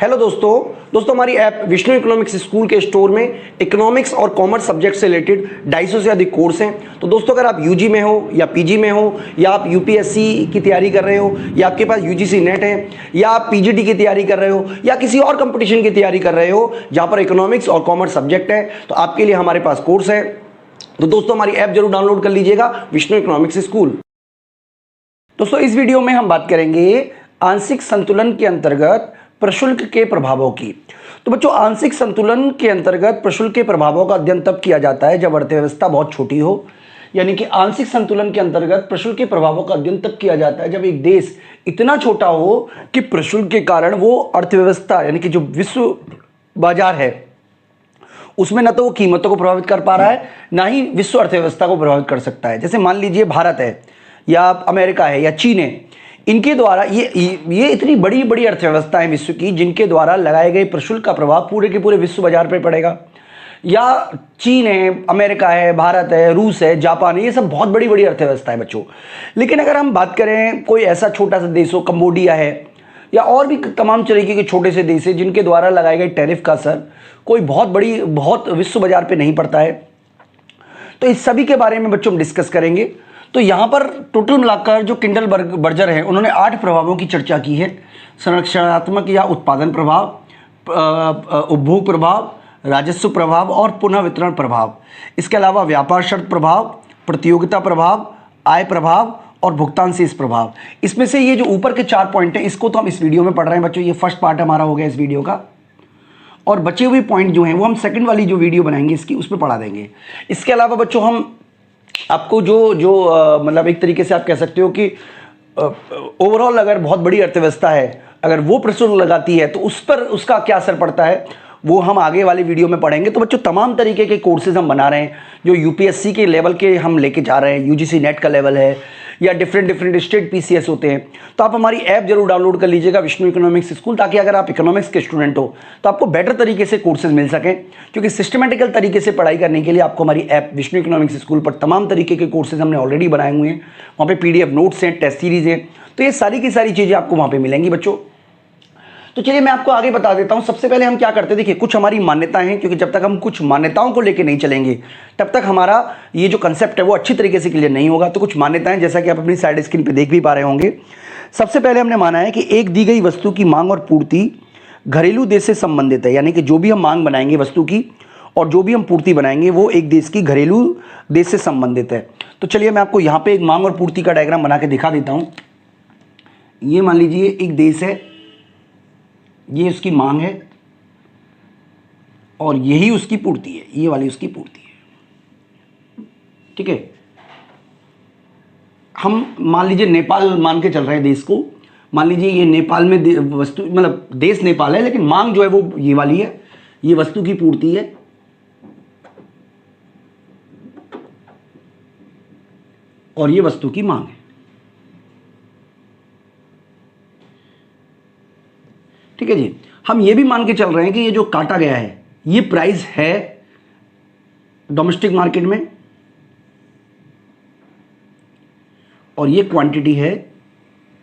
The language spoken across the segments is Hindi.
हेलो दोस्तों हमारी ऐप विष्णु इकोनॉमिक्स स्कूल के स्टोर में इकोनॉमिक्स और कॉमर्स सब्जेक्ट से रिलेटेड 250 से अधिक कोर्स हैं। तो दोस्तों अगर आप यूजी में हो या पीजी में हो या आप यूपीएससी की तैयारी कर रहे हो या आपके पास यूजीसी नेट है या आप पीजीटी की तैयारी कर रहे हो या किसी और कंपटीशन की तैयारी कर रहे हो जहां पर इकोनॉमिक्स और कॉमर्स सब्जेक्ट है, तो आपके लिए हमारे पास कोर्स है। तो दोस्तों हमारी ऐप जरूर डाउनलोड कर लीजिएगा, विष्णु इकोनॉमिक्स स्कूल। दोस्तों इस वीडियो में हम बात करेंगे आंशिक संतुलन के अंतर्गत प्रशुल्क के प्रभावों की। तो बच्चों आंशिक संतुलन के अंतर्गत प्रशुल्क के प्रभावों का अध्ययन तब किया जाता है जब अर्थव्यवस्था बहुत छोटी हो। यानी कि आंशिक संतुलन के अंतर्गत प्रशुल्क के प्रभावों का अध्ययन तब किया जाता है जब एक देश इतना छोटा हो कि प्रशुल्क के कारण वो अर्थव्यवस्था यानी कि जो विश्व बाजार है उसमें न तो वो कीमतों को प्रभावित कर पा रहा है ना ही विश्व अर्थव्यवस्था को प्रभावित कर सकता है। जैसे मान लीजिए भारत है या अमेरिका है या चीन है, इनके द्वारा ये इतनी बड़ी बड़ी अर्थव्यवस्था है विश्व की जिनके द्वारा लगाए गए प्रशुल्क का प्रभाव पूरे के पूरे विश्व बाजार पर पड़ेगा। या चीन है, अमेरिका है, भारत है, रूस है, जापान है, ये सब बहुत बड़ी बड़ी अर्थव्यवस्था है बच्चों। लेकिन अगर हम बात करें कोई ऐसा छोटा सा देश हो, कंबोडिया है या और भी तमाम तरीके के छोटे से देश है जिनके द्वारा लगाए गए टैरिफ का असर कोई बहुत विश्व बाजार पे नहीं पड़ता है, तो इस सभी के बारे में बच्चों हम डिस्कस करेंगे। तो यहाँ पर टोटल मिलाकर जो किंडल बर्जर है उन्होंने 8 प्रभावों की चर्चा की है। संरक्षणात्मक या उत्पादन प्रभाव, उपभोग प्रभाव, राजस्व प्रभाव और पुनः वितरण प्रभाव। इसके अलावा व्यापार शर्त प्रभाव, प्रतियोगिता प्रभाव, आय प्रभाव और भुगतान शेष प्रभाव। इसमें से ये जो ऊपर के 4 पॉइंट हैं इसको तो हम इस वीडियो में पढ़ रहे हैं बच्चों, ये फर्स्ट पार्ट हमारा हो गया इस वीडियो का, और बचे हुए पॉइंट जो हैं वो हम सेकंड वाली जो वीडियो बनाएंगे इसकी उस पर पढ़ा देंगे। इसके अलावा बच्चों हम आपको जो मतलब एक तरीके से आप कह सकते हो कि ओवरऑल अगर बहुत बड़ी अर्थव्यवस्था है अगर वो प्रशुल्क लगाती है तो उस पर उसका क्या असर पड़ता है वो हम आगे वाली वीडियो में पढ़ेंगे। तो बच्चों तमाम तरीके के कोर्सेज हम बना रहे हैं जो यूपीएससी के लेवल के हम लेके जा रहे हैं, यूजीसी नेट का लेवल है या डिफरेंट स्टेट पीसीएस होते हैं। तो आप हमारी ऐप जरूर डाउनलोड कर लीजिएगा विष्णु इकोनॉमिक्स स्कूल, ताकि अगर आप इकोनॉमिक्स के स्टूडेंट हो तो आपको बेटर तरीके से कोर्सेज मिल सकें। क्योंकि सिस्टमेटिकल तरीके से पढ़ाई करने के लिए आपको हमारी ऐप विष्णु इकोनॉमिक्स स्कूल पर तमाम तरीके के कोर्सेज हमने ऑलरेडी बनाए हुए हैं। वहाँ पे पीडीएफ नोट्स हैं, टेस्ट सीरीज है, तो ये सारी की सारी चीज़ें आपको वहाँ पर मिलेंगी बच्चों। तो चलिए मैं आपको आगे बता देता हूं। सबसे पहले हम क्या करते हैं, देखिए कुछ हमारी मान्यताएं हैं, क्योंकि जब तक हम कुछ मान्यताओं को लेकर नहीं चलेंगे तब तक हमारा ये जो कंसेप्ट है वो अच्छी तरीके से क्लियर नहीं होगा। तो कुछ मान्यताएं जैसा कि आप अपनी साइड स्क्रीन पे देख भी पा रहे होंगे। सबसे पहले हमने माना है कि एक दी गई वस्तु की मांग और पूर्ति घरेलू देश से संबंधित है। यानी कि जो भी हम मांग बनाएंगे वस्तु की और जो भी हम पूर्ति बनाएंगे वो एक देश की घरेलू देश से संबंधित है। तो चलिए मैं आपको यहाँ पे एक मांग और पूर्ति का डायग्राम बना के दिखा देता हूँ। ये मान लीजिए एक देश है, ये उसकी मांग है और यही उसकी पूर्ति है, ये वाली उसकी पूर्ति है। ठीक है, हम मान लीजिए नेपाल मान के चल रहे हैं देश को। मान लीजिए ये नेपाल में वस्तु मतलब देश नेपाल है लेकिन मांग जो है वो ये वाली है, ये वस्तु की पूर्ति है और ये वस्तु की मांग है। ठीक है जी, हम ये भी मान के चल रहे हैं कि ये जो काटा गया है ये प्राइस है डोमेस्टिक मार्केट में और ये क्वांटिटी है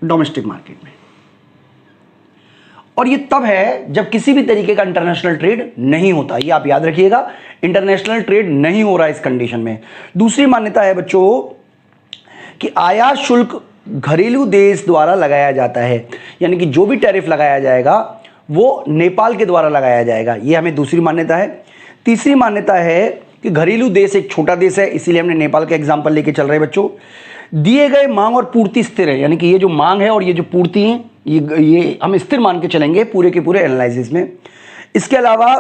डोमेस्टिक मार्केट में। और ये तब है जब किसी भी तरीके का इंटरनेशनल ट्रेड नहीं होता। ये आप याद रखिएगा, इंटरनेशनल ट्रेड नहीं हो रहा है इस कंडीशन में। दूसरी मान्यता है बच्चों कि आयात शुल्क घरेलू देश द्वारा लगाया जाता है। यानी कि जो भी टैरिफ लगाया जाएगा वो नेपाल के द्वारा लगाया जाएगा, ये हमें दूसरी मान्यता है। तीसरी मान्यता है कि घरेलू देश एक छोटा देश है, इसीलिए हमने नेपाल का एग्जांपल लेके चल रहे हैं बच्चों। दिए गए मांग और पूर्ति स्थिर है, यानी कि ये जो मांग है और ये जो पूर्ति है ये हम स्थिर मान के चलेंगे पूरे के पूरे एनालिसिस में। इसके अलावा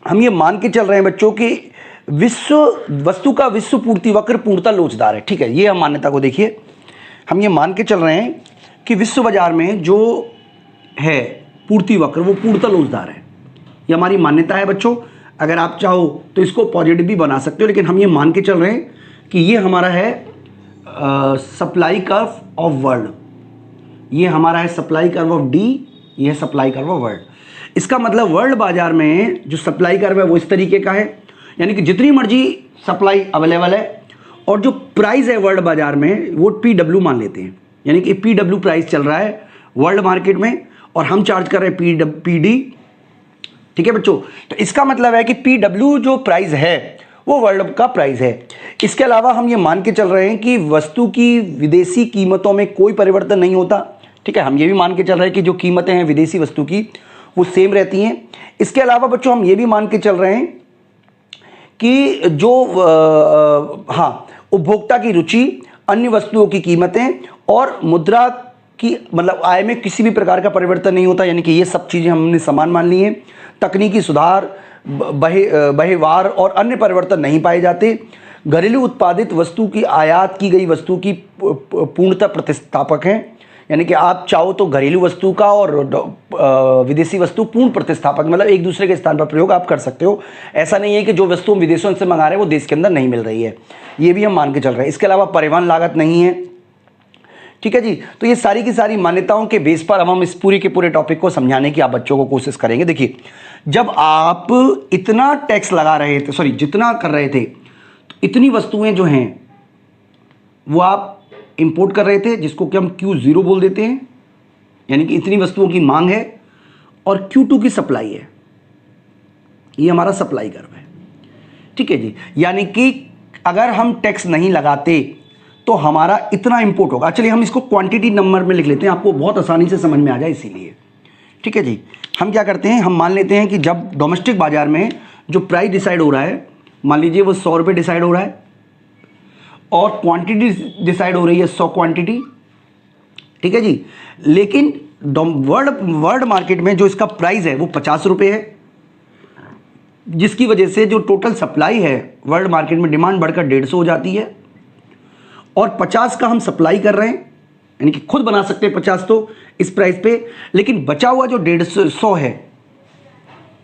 हम ये मान के चल रहे हैं बच्चों कि वस्तु का विश्व पूर्ति वक्र पूर्णतः लोचदार है। ठीक है, ये हम मान्यता को देखिए, हम ये मान के चल रहे हैं कि विश्व बाजार में जो है पूर्ति वक्र वो पूर्णतः लोचदार है। ये हमारी मान्यता है बच्चों। अगर आप चाहो तो इसको पॉजिटिव भी बना सकते हो, लेकिन हम ये मान के चल रहे हैं कि ये हमारा है सप्लाई कर्व ऑफ वर्ल्ड। ये हमारा है सप्लाई कर्व ऑफ डी, ये है सप्लाई कर्व ऑफ वर्ल्ड। इसका मतलब वर्ल्ड बाजार में जो सप्लाई कर्व है वो इस तरीके का है, यानी कि जितनी मर्जी सप्लाई अवेलेबल है और जो प्राइस है वर्ल्ड बाजार में वो पी डब्ल्यू मान लेते हैं। यानी कि पी डब्ल्यू प्राइस चल रहा है वर्ल्ड मार्केट में और हम चार्ज कर रहे हैं पीडी। ठीक है बच्चों, तो इसका मतलब है कि पीडब्ल्यू जो प्राइस है वो वर्ल्ड का प्राइस है। इसके अलावा हम ये मान के चल रहे हैं कि वस्तु की विदेशी कीमतों में कोई परिवर्तन नहीं होता। ठीक है, हम ये भी मान के चल रहे हैं कि जो कीमतें हैं विदेशी वस्तु की वो सेम रहती हैं। इसके अलावा बच्चों हम ये भी मान के चल रहे हैं कि जो उपभोक्ता की रुचि, अन्य वस्तुओं की कीमतें और मुद्रा की मतलब आय में किसी भी प्रकार का परिवर्तन नहीं होता, यानी कि ये सब चीज़ें हमने समान मान ली हैं। तकनीकी सुधार, बहिर्वार और अन्य परिवर्तन नहीं पाए जाते। घरेलू उत्पादित वस्तु की आयात की गई वस्तु की पूर्णतः प्रतिस्थापक है, यानी कि आप चाहो तो घरेलू वस्तु का और विदेशी वस्तु पूर्ण प्रतिस्थापक, मतलब एक दूसरे के स्थान पर प्रयोग आप कर सकते हो। ऐसा नहीं है कि जो वस्तु हम विदेशों से मंगा रहे हैं वो देश के अंदर नहीं मिल रही है, ये भी हम मान के चल रहे हैं। इसके अलावा परिवहन लागत नहीं है। ठीक है जी, तो ये सारी की सारी मान्यताओं के बेस पर हम इस पूरे के पूरे टॉपिक को समझाने की आप बच्चों को कोशिश करेंगे। देखिए, जब आप इतना टैक्स लगा रहे थे, सॉरी जितना कर रहे थे, तो इतनी वस्तुएं जो हैं वो आप इंपोर्ट कर रहे थे, जिसको कि हम Q0 बोल देते हैं, यानी कि इतनी वस्तुओं की मांग है, और Q2 की सप्लाई है, ये हमारा सप्लाई कर्व है। ठीक है जी, यानी कि अगर हम टैक्स नहीं लगाते तो हमारा इतना इंपोर्ट होगा। चलिए हम इसको क्वांटिटी नंबर में लिख लेते हैं, आपको बहुत आसानी से समझ में आ जाए इसीलिए। ठीक है जी, हम क्या करते हैं, हम मान लेते हैं कि जब डोमेस्टिक बाजार में जो प्राइस डिसाइड हो रहा है, मान लीजिए वो 100 रुपये डिसाइड हो रहा है और क्वांटिटी डिसाइड हो रही है 100 क्वांटिटी। ठीक है जी, लेकिन वर्ल्ड मार्केट में जो इसका प्राइस है वो 50 रुपये है, जिसकी वजह से जो टोटल सप्लाई है वर्ल्ड मार्केट में डिमांड बढ़कर 150 हो जाती है, और 50 का हम सप्लाई कर रहे हैं, यानी कि खुद बना सकते हैं 50 तो इस प्राइस पे, लेकिन बचा हुआ जो 150 है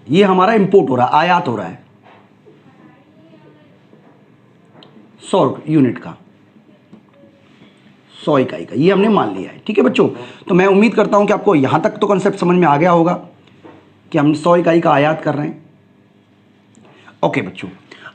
ये हमारा इंपोर्ट हो रहा है, आयात हो रहा है 100 यूनिट का, 100 इकाई का, ये हमने मान लिया है। ठीक है बच्चों, तो मैं उम्मीद करता हूं कि आपको यहां तक तो कंसेप्ट समझ में आ गया होगा कि हम 100 इकाई का आयात कर रहे हैं। ओके बच्चों,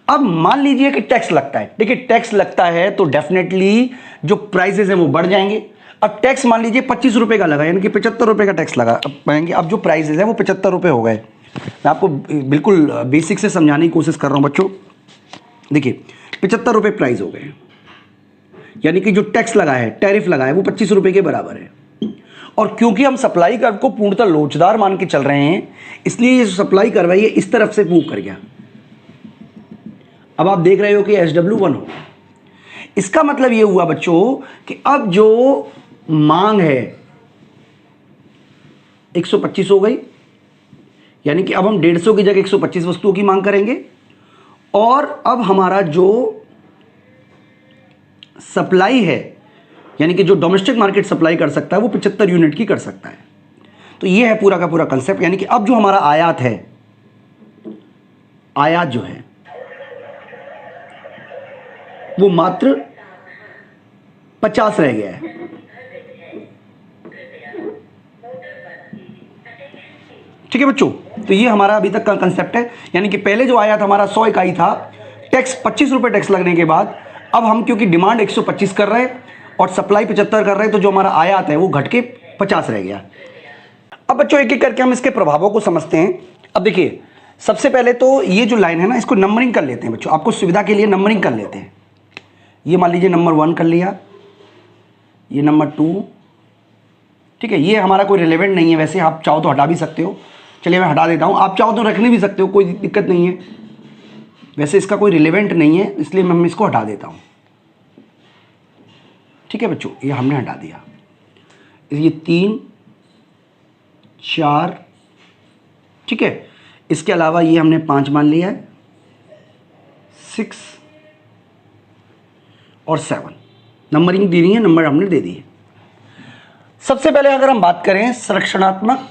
अब मान लीजिए कि टैक्स लगता है। देखिए, टैक्स लगता है तो डेफिनेटली जो प्राइसेस हैं वो बढ़ जाएंगे। अब टैक्स मान लीजिए 25 रुपये का लगा, यानी कि 75 रुपये का टैक्स लगा पाएंगे। अब जो प्राइसेस हैं वो 75 रुपये हो गए। मैं आपको बिल्कुल बेसिक से समझाने की कोशिश कर रहा हूं बच्चों। देखिए, 75 रुपये प्राइस हो गए, यानी कि जो टैक्स लगा है, टैरिफ लगा है, वो 25 रुपये के बराबर है। और क्योंकि हम सप्लाई कर्व को पूर्णतः लोचदार मान के चल रहे हैं, इसलिए ये सप्लाई कर्व है ये इस तरफ से मूव कर गया। अब आप देख रहे हो कि SW1 हो। इसका मतलब ये हुआ बच्चों कि अब जो मांग है 125 हो गई, यानी कि अब हम 150 की जगह 125 वस्तुओं की मांग करेंगे, और अब हमारा जो सप्लाई है, यानी कि जो डोमेस्टिक मार्केट सप्लाई कर सकता है वो 75 यूनिट की कर सकता है। तो ये है पूरा का पूरा कंसेप्ट, यानी कि अब जो हमारा आयात है, आयात जो है वो मात्र 50 रह गया है। ठीक है बच्चों, तो ये हमारा अभी तक का कंसेप्ट है, यानी कि पहले जो आयात हमारा 100 इकाई था, टैक्स 25 रुपये टैक्स लगने के बाद अब हम क्योंकि डिमांड 125 कर रहे हैं और सप्लाई 75 कर रहे हैं, तो जो हमारा आयात है वो घट के 50 रह गया। अब बच्चों एक एक करके हम इसके प्रभावों को समझते हैं। अब देखिए, सबसे पहले तो ये जो लाइन है ना, इसको नंबरिंग कर लेते हैं बच्चों, आपको सुविधा के लिए नंबरिंग कर लेते हैं। ये मान लीजिए नंबर 1 कर लिया, ये नंबर 2। ठीक है, ये हमारा कोई रिलेवेंट नहीं है, वैसे आप चाहो तो हटा भी सकते हो। चलिए मैं हटा देता हूँ, आप चाहो तो रखने भी सकते हो, कोई दिक्कत नहीं है। वैसे इसका कोई रिलेवेंट नहीं है, इसलिए मैं इसको हटा देता हूँ। ठीक है बच्चों, ये हमने हटा दिया। ये 3, 4, ठीक है। इसके अलावा ये हमने 5 मान लिया है, 6 और 7 नंबरिंग दी रही है, नंबर हमने दे दिए। सबसे पहले अगर हम बात करें संरक्षणात्मक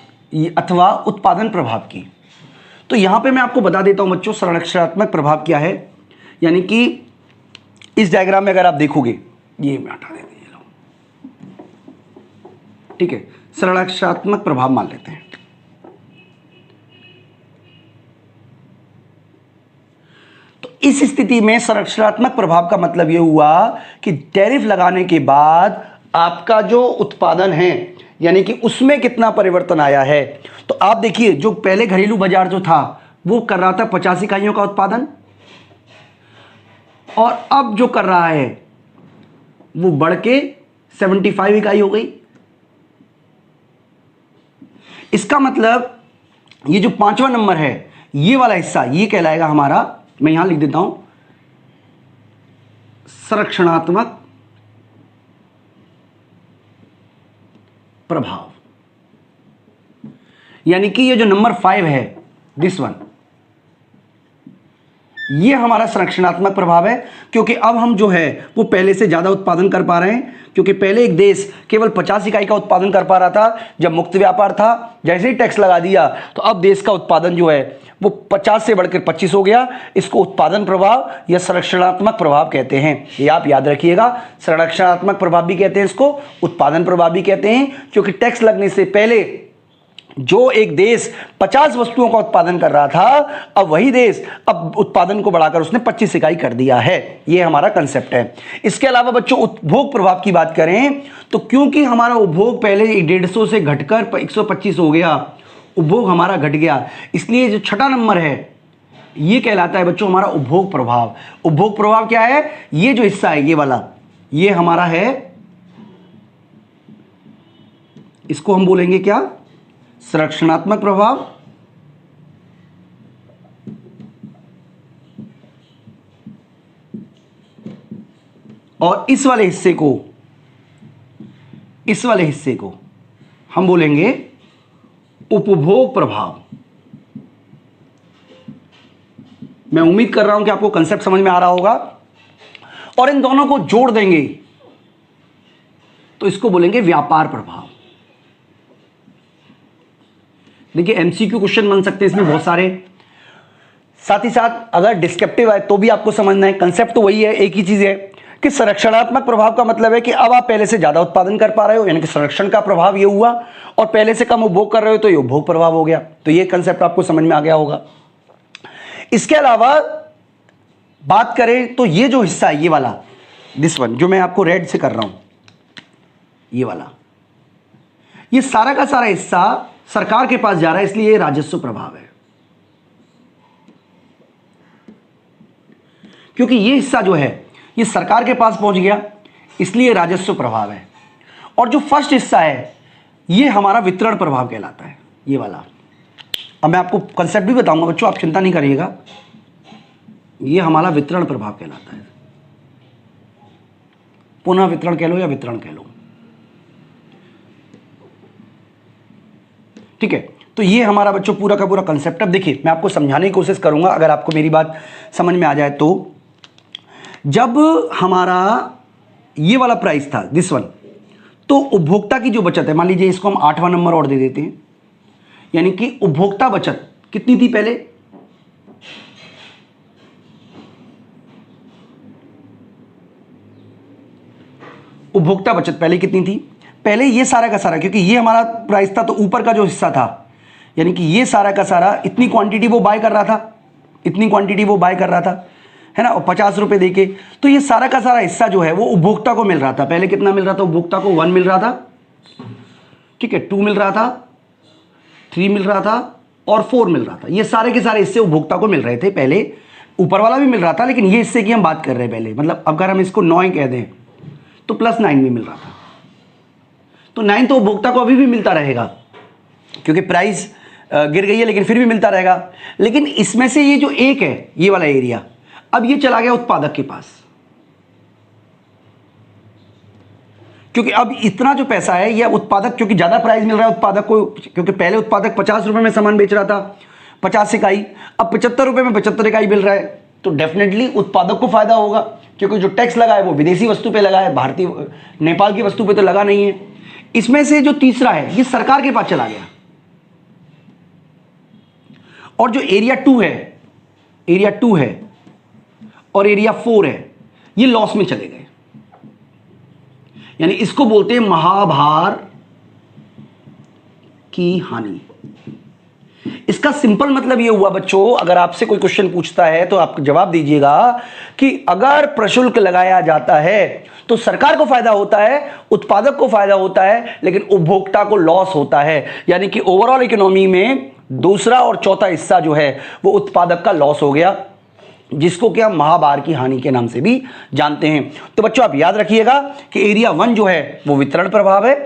अथवा उत्पादन प्रभाव की, तो यहां पे मैं आपको बता देता हूं बच्चों, संरक्षणात्मक प्रभाव क्या है। यानी कि इस डायग्राम में अगर आप देखोगे, ये मैं हटा देते हैं, ठीक है, संरक्षणात्मक प्रभाव मान लेते हैं। तो इस स्थिति में संरक्षणात्मक प्रभाव का मतलब यह हुआ कि टैरिफ लगाने के बाद आपका जो उत्पादन है, यानी कि उसमें कितना परिवर्तन आया है। तो आप देखिए, जो पहले घरेलू बाजार जो था वो कर रहा था 50 इकाइयों का उत्पादन, और अब जो कर रहा है वो बढ़ के 75 इकाई हो गई। इसका मतलब ये जो 5वां नंबर है, ये वाला हिस्सा, ये कहलाएगा हमारा, मैं यहां लिख देता हूं, संरक्षणात्मक प्रभाव। यानी कि ये जो नंबर 5 है, दिस वन, ये हमारा संरक्षणात्मक प्रभाव है, क्योंकि अब हम जो है वो पहले से ज्यादा उत्पादन कर पा रहे हैं। क्योंकि पहले एक देश केवल 50 इकाई का उत्पादन कर पा रहा था जब मुक्त व्यापार था, जैसे ही टैक्स लगा दिया तो अब देश का उत्पादन जो है वो 50 से बढ़कर 25 हो गया। इसको उत्पादन प्रभाव या संरक्षणात्मक प्रभाव कहते हैं, ये आप याद रखिएगा। संरक्षणात्मक प्रभाव भी कहते हैं इसको, उत्पादन प्रभाव भी कहते हैं, क्योंकि टैक्स लगने से पहले जो एक देश 50 वस्तुओं का उत्पादन कर रहा था, अब वही देश अब उत्पादन को बढ़ाकर उसने 25 इकाई कर दिया है। यह हमारा कंसेप्ट है। इसके अलावा बच्चों, उपभोग प्रभाव की बात करें तो क्योंकि हमारा उपभोग पहले 150 से घटकर 125 हो गया, उपभोग हमारा घट गया, इसलिए जो छठा नंबर है ये कहलाता है बच्चों हमारा उपभोग प्रभाव। उपभोग प्रभाव क्या है? ये जो हिस्सा है, ये वाला, ये हमारा है, इसको हम बोलेंगे क्या? संरक्षणात्मक प्रभाव। और इस वाले हिस्से को हम बोलेंगे उपभोग प्रभाव। मैं उम्मीद कर रहा हूं कि आपको कंसेप्ट समझ में आ रहा होगा। और इन दोनों को जोड़ देंगे तो इसको बोलेंगे व्यापार प्रभाव। देखिए, एमसीक्यू क्वेश्चन बन सकते हैं इसमें बहुत सारे। साथ ही साथ अगर डिस्क्रिप्टिव है तो भी आपको समझना है। कंसेप्ट तो वही है, एक ही चीज है कि संरक्षणात्मक प्रभाव का मतलब है कि अब आप पहले से ज्यादा उत्पादन कर पा रहे हो, यानी कि संरक्षण का प्रभाव ये हुआ, और पहले से कम उपभोग कर रहे हो तो ये उपभोग प्रभाव हो गया। तो ये कंसेप्ट आपको समझ में आ गया होगा। इसके अलावा बात करें तो ये जो हिस्सा है, ये वाला, दिस वन, जो मैं आपको रेड से कर रहा हूं, ये वाला, ये सारा का सारा हिस्सा सरकार के पास जा रहा है, इसलिए ये राजस्व प्रभाव है। क्योंकि ये हिस्सा जो है ये सरकार के पास पहुंच गया, इसलिए राजस्व प्रभाव है। और जो फर्स्ट हिस्सा है ये हमारा वितरण प्रभाव कहलाता है, ये वाला। अब मैं आपको कंसेप्ट भी बताऊंगा बच्चों, आप चिंता नहीं करिएगा। ये हमारा वितरण प्रभाव कहलाता है, पुनः वितरण कह लो या वितरण कह लो, ठीक है। तो ये हमारा बच्चों पूरा का पूरा कंसेप्ट। अब देखिए, मैं आपको समझाने की कोशिश करूंगा, अगर आपको मेरी बात समझ में आ जाए तो। जब हमारा ये वाला प्राइस था, दिस वन, तो उपभोक्ता की जो बचत है, मान लीजिए इसको हम 8वां नंबर और दे देते हैं, यानी कि उपभोक्ता बचत कितनी थी पहले? उपभोक्ता बचत पहले कितनी थी? पहले ये सारा का सारा, क्योंकि ये हमारा प्राइस था तो ऊपर का जो हिस्सा था, यानी कि ये सारा का सारा, इतनी क्वांटिटी वो बाय कर रहा था, इतनी क्वांटिटी वो बाय कर रहा था, है ना, और 50 रुपए देके। तो ये सारा का सारा हिस्सा जो है वो उपभोक्ता को मिल रहा था। पहले कितना मिल रहा था उपभोक्ता को? 1 मिल रहा था, ठीक है, 2 मिल रहा था, 3 मिल रहा था और 4 मिल रहा था। ये सारे के सारे हिस्से उपभोक्ता को मिल रहे थे पहले। ऊपर वाला भी मिल रहा था, लेकिन ये हिस्से की हम बात कर रहे हैं पहले। मतलब अगर हम इसको 9 कह दें तो +9 भी मिल रहा था। तो 9 तो उपभोक्ता को अभी भी मिलता रहेगा, क्योंकि प्राइस गिर गई है, लेकिन फिर भी मिलता रहेगा। लेकिन इसमें से ये जो एक है, ये वाला एरिया, अब ये चला गया उत्पादक के पास, क्योंकि अब इतना जो पैसा है ये उत्पादक, क्योंकि ज्यादा प्राइस मिल रहा है उत्पादक को, क्योंकि पहले उत्पादक 50 रुपए में सामान बेच रहा था, 50 इकाई, अब 75 रुपए में 75 इकाई मिल रहा है। तो डेफिनेटली उत्पादक को फायदा होगा, क्योंकि जो टैक्स लगा है वो विदेशी वस्तु पे लगा है, भारतीय नेपाल की वस्तु पे तो लगा नहीं है। इसमें से जो तीसरा है ये सरकार के पास चला गया, और जो एरिया 2 है, एरिया 2 है और एरिया 4 है, ये लॉस में चले गए। यानी इसको बोलते हैं महाभार की हानि। इसका सिंपल मतलब ये हुआ बच्चों, अगर आपसे कोई क्वेश्चन पूछता है तो आप जवाब दीजिएगा कि अगर प्रशुल्क लगाया जाता है तो सरकार को फायदा होता है, उत्पादक को फायदा होता है, लेकिन उपभोक्ता को लॉस होता है। यानी कि ओवरऑल इकोनॉमी में दूसरा और चौथा हिस्सा जो है वो उत्पादक का लॉस हो गया, जिसको कि हम महाभार की हानि के नाम से भी जानते हैं। तो बच्चों आप याद रखिएगा कि एरिया 1 जो है वो वितरण प्रभाव है,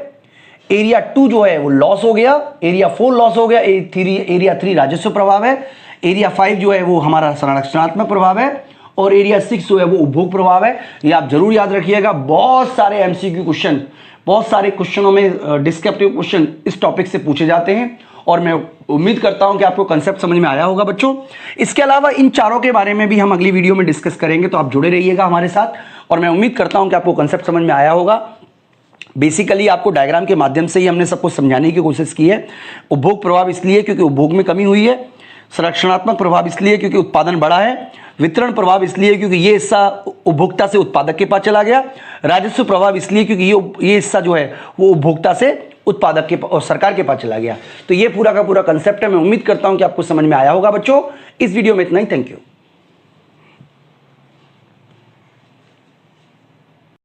एरिया 2 जो है वो लॉस हो गया, एरिया 4 लॉस हो गया, एरिया 3 राजस्व प्रभाव है, एरिया 5 जो है वो हमारा संरचनात्मक प्रभाव है, और एरिया 6 जो है वो उपभोग प्रभाव है। ये आप जरूर याद रखिएगा। बहुत सारे एमसीक्यू क्वेश्चन, बहुत सारे क्वेश्चनों में डिस्क्रिप्टिव क्वेश्चन इस टॉपिक से पूछे जाते हैं, और मैं उम्मीद करता हूं कि आपको कंसेप्ट समझ में आया होगा बच्चों। इसके अलावा इन चारों के बारे में भी हम अगली वीडियो में डिस्कस करेंगे, तो आप जुड़े रहिएगा हमारे साथ, और मैं उम्मीद करता हूं कि आपको कंसेप्ट समझ में आया होगा। बेसिकली आपको डायग्राम के माध्यम से ही हमने सब कुछ समझाने की कोशिश की है। उपभोग प्रभाव इसलिए क्योंकि उपभोग में कमी हुई है, संरक्षणात्मक प्रभाव इसलिए क्योंकि उत्पादन बढ़ा है, वितरण प्रभाव इसलिए क्योंकि ये हिस्सा उपभोक्ता से उत्पादक के पास चला गया, राजस्व प्रभाव इसलिए क्योंकि ये हिस्सा जो है वो उपभोक्ता से उत्पादक के और सरकार के पास चला गया। तो ये पूरा का पूरा कंसेप्ट है। मैं उम्मीद करता हूं कि आपको समझ में आया होगा बच्चों। इस वीडियो में इतना ही। Thank you.